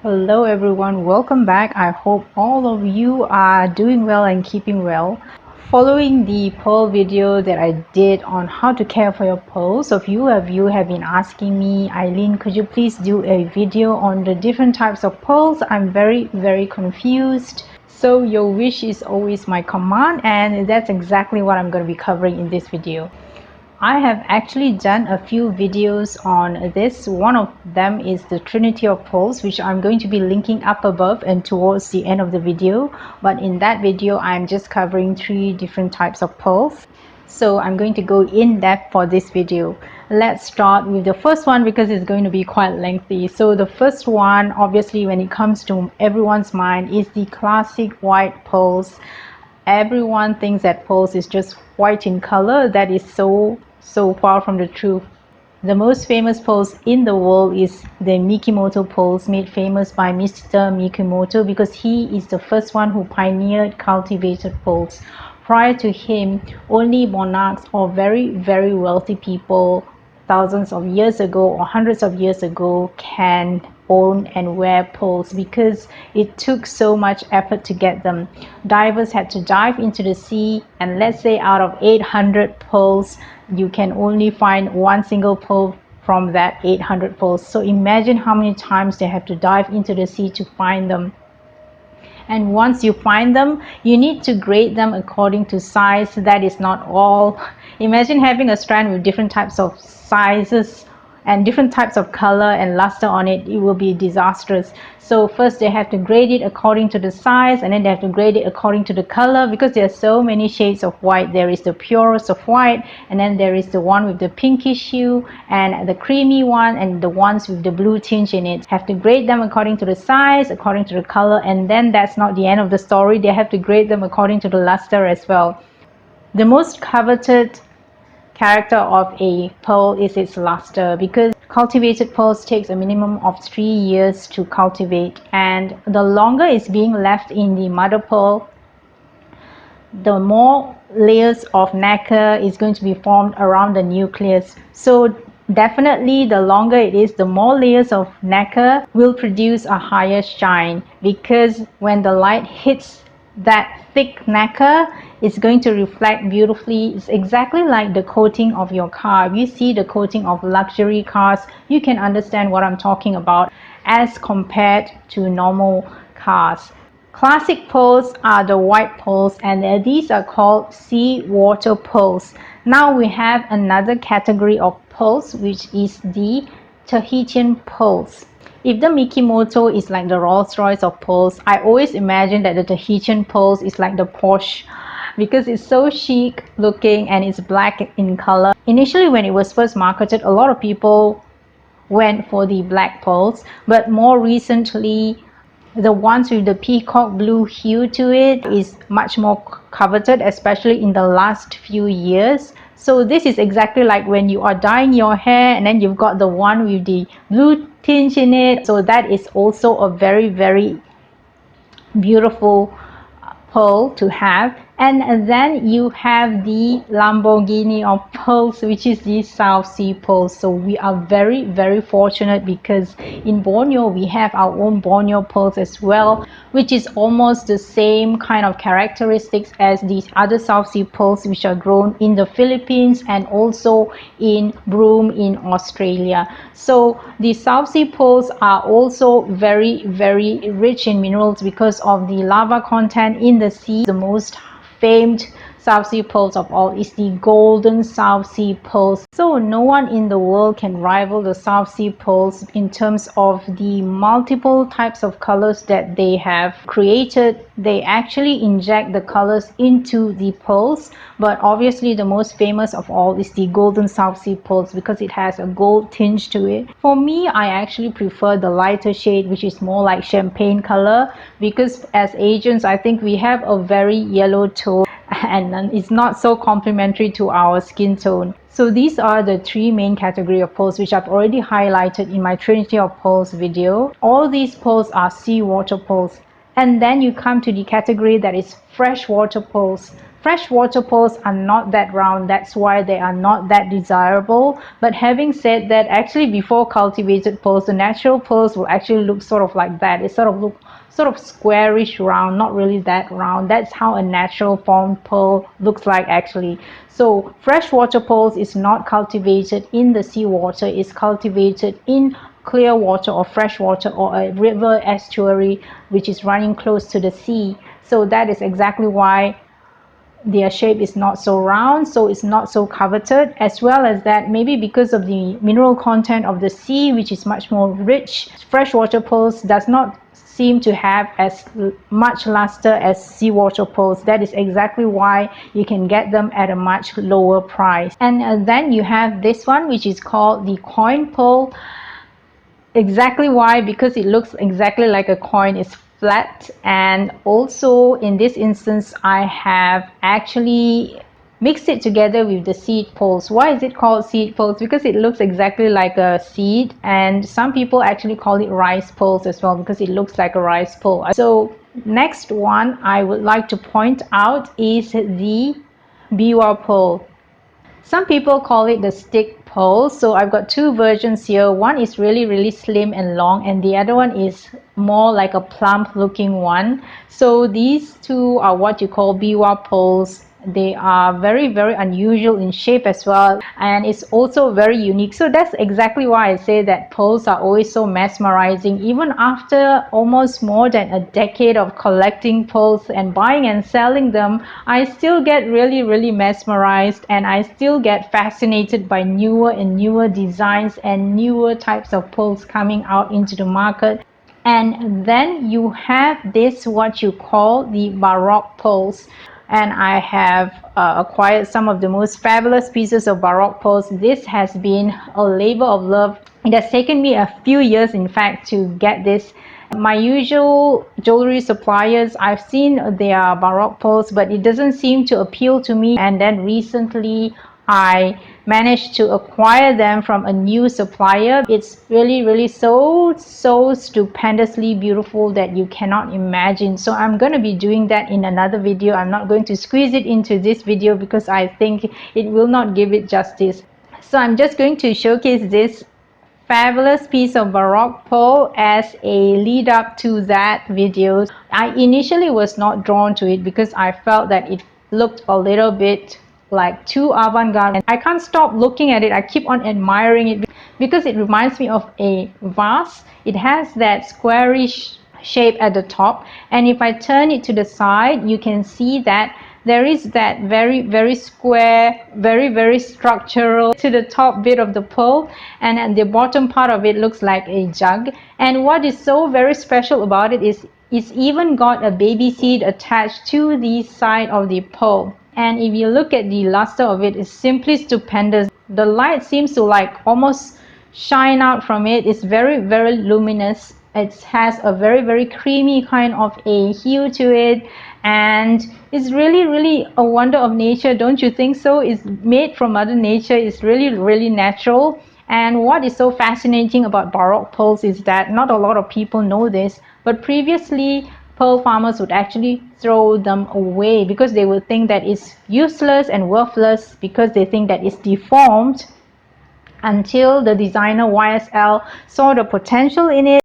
Hello everyone, welcome back. I hope all of you are doing well and keeping well. Following the poll video that I did on how to care for your pearls, a few of you have been asking me, Eileen, could you please do a video on the different types of pearls? I'm very confused. So your wish is always my command, and that's exactly what I'm going to be covering in this video. I have actually done a few videos on this. One of them is the Trinity of Pearls, which I'm going to be linking up above and towards the end of the video. But in that video, I'm just covering 3 different types of pearls. So I'm going to go in depth for this video. Let's start with the first one because it's going to be quite lengthy. So the first one, obviously when it comes to everyone's mind, is the classic white pearls. Everyone thinks that pearls is just white in color. That is so far from the truth. The most famous pearls in the world is the Mikimoto pearls, made famous by Mr. Mikimoto because he is the first one who pioneered cultivated pearls. Prior to him, only monarchs or very wealthy people thousands of years ago or hundreds of years ago can own and wear pearls because it took so much effort to get them. Divers had to dive into the sea, and let's say out of 800 pearls, you can only find one single pearl from that 800 pearls. So imagine how many times they have to dive into the sea to find them. And once you find them, you need to grade them according to size. That is not all. Imagine having a strand with different types of sizes and different types of color and luster on it. It will be disastrous. So first they have to grade it according to the size, and then they have to grade it according to the color, because there are so many shades of white. There is the purest of white, and then there is the one with the pinkish hue and the creamy one, and the ones with the blue tinge in it. Have to grade them according to the size, according to the color, and then that's not the end of the story. They have to grade them according to the luster as well. The most coveted character of a pearl is its luster, because cultivated pearls takes a minimum of 3 years to cultivate, and the longer it's being left in the mother pearl, the more layers of nacre is going to be formed around the nucleus. So definitely the longer it is, the more layers of nacre will produce a higher shine, because when the light hits that thick nacre, it's going to reflect beautifully. It's exactly like the coating of your car. If you see the coating of luxury cars, you can understand what I'm talking about as compared to normal cars. Classic pearls are the white pearls, and these are called seawater pearls. Now we have another category of pearls, which is the Tahitian pearls. If the Mikimoto is like the Rolls Royce of pearls, I always imagine that the Tahitian pearls is like the Porsche, because it's so chic looking and it's black in color. Initially, when it was first marketed, a lot of people went for the black pearls, but more recently the ones with the peacock blue hue to it is much more coveted, especially in the last few years. So this is exactly like when you are dyeing your hair and then you've got the one with the blue tinge in it. So that is also a very beautiful pearl to have. And then you have the Lamborghini of pearls, which is the South Sea pearls. So we are very fortunate, because in Borneo we have our own Borneo pearls as well, which is almost the same kind of characteristics as these other South Sea pearls, which are grown in the Philippines and also in Broome in Australia. So the South Sea pearls are also very rich in minerals because of the lava content in the sea. The most famed South Sea pearls of all is the golden South Sea pearls. So no one in the world can rival the South Sea pearls in terms of the multiple types of colors that they have created. They actually inject the colors into the pearls, but obviously the most famous of all is the golden South Sea pearls because it has a gold tinge to it. For me, I actually prefer the lighter shade, which is more like champagne color, because as Asians, I think we have a very yellow tone and it's not so complementary to our skin tone. So these are the 3 main category of pearls, which I've already highlighted in my Trinity of Pearls video. All these pearls are seawater pearls. And then you come to the category that is freshwater pearls. Freshwater pearls are not that round, that's why they are not that desirable. But having said that, actually before cultivated pearls, the natural pearls will actually look sort of like that. It sort of look sort of squarish round, not really that round. That's how a natural formed pearl looks like actually. So freshwater pearls is not cultivated in the seawater, it's cultivated in clear water or fresh water or a river estuary which is running close to the sea. So that is exactly why their shape is not so round, so it's not so coveted. As well as that, maybe because of the mineral content of the sea, which is much more rich, freshwater pearls does not seem to have as much luster as seawater pearls. That is exactly why you can get them at a much lower price. And then you have this one, which is called the coin pearl. Exactly why? Because it looks exactly like a coin. It's flat, and also in this instance I have actually mixed it together with the seed pearls. Why is it called seed pearls? Because it looks exactly like a seed, and some people actually call it rice pearls as well because it looks like a rice pearl. So next one I would like to point out is the biwa pearl. Some people call it the stick pole. So I've got two versions here. One is really slim and long, and the other one is more like a plump looking one. So these two are what you call biwa poles. They are very unusual in shape as well, and it's also very unique. So that's exactly why I say that poles are always so mesmerizing. Even after almost more than a decade of collecting poles and buying and selling them, I still get really mesmerized, and I still get fascinated by newer and newer designs and newer types of poles coming out into the market. And then you have this, what you call the Baroque pearls, and I have acquired some of the most fabulous pieces of Baroque pearls. This has been a labor of love. It has taken me a few years, in fact, to get this. My usual jewelry suppliers, I've seen their Baroque pearls, but it doesn't seem to appeal to me. And then recently I managed to acquire them from a new supplier. It's really so stupendously beautiful that you cannot imagine. So I'm going to be doing that in another video. I'm not going to squeeze it into this video because I think it will not give it justice. So I'm just going to showcase this fabulous piece of Baroque pearl as a lead up to that video. I initially was not drawn to it because I felt that it looked a little bit like too avant-garde, and I can't stop looking at it. I keep on admiring it because it reminds me of a vase. It has that squarish shape at the top, and if I turn it to the side, you can see that there is that very square, very structural to the top bit of the pearl, and at the bottom part of it looks like a jug. And what is so very special about it is it's even got a baby seed attached to the side of the pearl. And if you look at the luster of it, it's simply stupendous. The light seems to like almost shine out from it. It's very luminous. It has a very creamy kind of a hue to it, and it's really a wonder of nature, don't you think so? It's made from Mother Nature. It's really natural. And what is so fascinating about Baroque pearls is that not a lot of people know this, but previously pearl farmers would actually throw them away because they would think that it's useless and worthless, because they think that it's deformed, until the designer YSL saw the potential in it.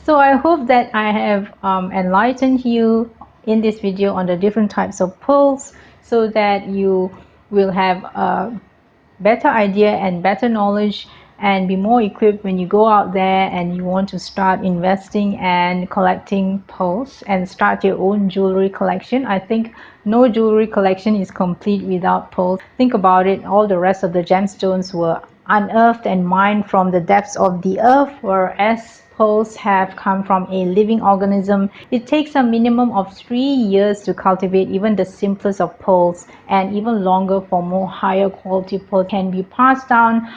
So I hope that I have enlightened you in this video on the different types of pearls, so that you will have a better idea and better knowledge and be more equipped when you go out there and you want to start investing and collecting pearls and start your own jewelry collection. I think no jewelry collection is complete without pearls. Think about it, all the rest of the gemstones were unearthed and mined from the depths of the earth, whereas pearls have come from a living organism. It takes a minimum of 3 years to cultivate even the simplest of pearls, and even longer for more higher quality pearls. Can be passed down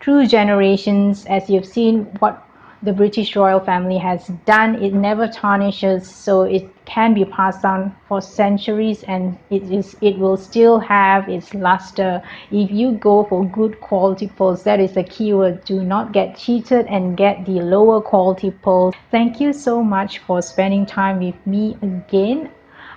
through generations, as you've seen what the British royal family has done. It never tarnishes, so it can be passed down for centuries, and it will still have its luster if you go for good quality pearls. That is the keyword. Do not get cheated and get the lower quality pearls. Thank you so much for spending time with me again.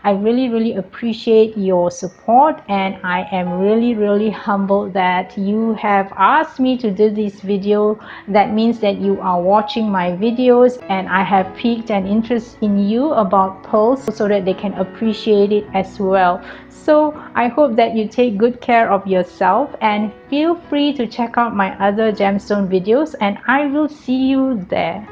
I really appreciate your support, and I am really humbled that you have asked me to do this video. That means that you are watching my videos, and I have piqued an interest in you about pearls so that they can appreciate it as well. So I hope that you take good care of yourself, and feel free to check out my other gemstone videos, and I will see you there.